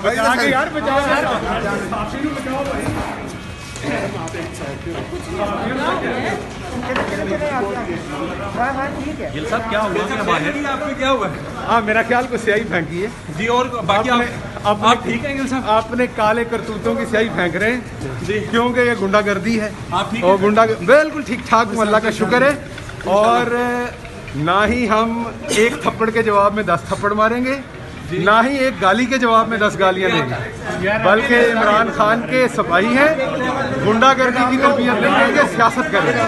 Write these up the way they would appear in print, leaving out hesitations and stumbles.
बचा के यार, बचाओ यार। गिल साहब क्या हुआ, क्या बात है? आपको क्या हुआ? हाँ, मेरा ख्याल को स्याही फेंकी है जी। और बाकी आप ठीक हैं गिल साहब? आपने काले करतूतों की स्याही फेंक रहे हैं जी, क्योंकि ये गुंडागर्दी है। आप ठीक और बिल्कुल ठीक ठाक हूँ, अल्लाह का शुक्र है। और ना ही हम एक थप्पड़ के जवाब में 10 थप्पड़ मारेंगे, ना ही एक गाली के जवाब में 10 गालियां देंगे, बल्कि इमरान खान के सिपाही हैं, गुंडागर्दी की तरबियत नहीं देंगे, सियासत करेंगे।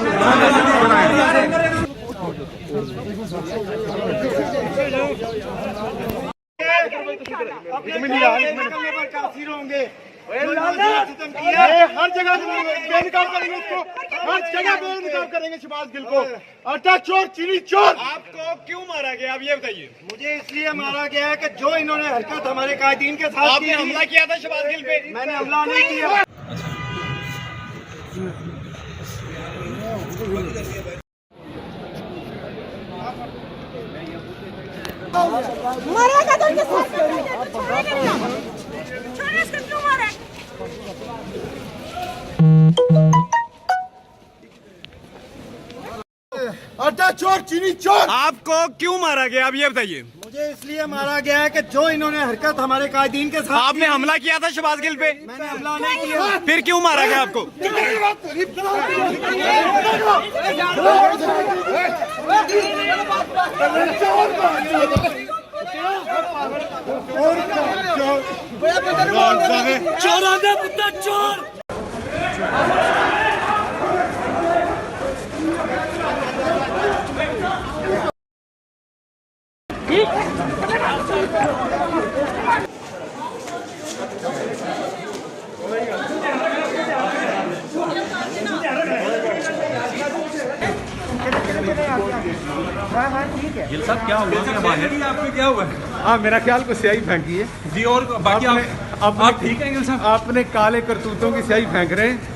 हर जगह बेनकाब करेंगे उसको, हर जगह बेनकाब करेंगे शहबाज गिल को। आटा चोर, चीनी चोर। आपको क्यों मारा गया, अब ये बताइए। मुझे इसलिए मारा गया है कि जो इन्होंने हरकत हमारे कायदीन के साथ आपने हमला किया था शहबाज गिल पे? मैंने हमला नहीं किया। मरेगा तो इनके साथ छोड़ेंगे नहीं हम। छोड़े इसको क्यों मारे? आटा चोर, चीनी चोर। आपको क्यों मारा गया, अब ये बताइए। मुझे इसलिए मारा गया है कि जो इन्होंने हरकत हमारे कायदीन के साथ आपने हमला किया था शहबाज गिल पे? मैंने हमला नहीं किया। फिर क्यों मारा गया आपको? चोर आंधा कुत्ता चोर। गिल साहब क्या हुआ, क्या बात है? आपको क्या हुआ? हाँ, मेरा ख्याल को स्याही फेंकी है जी। और बाकी आप ठीक हैं गिल साहब? आपने काले करतूतों की स्याही फेंक रहे हैं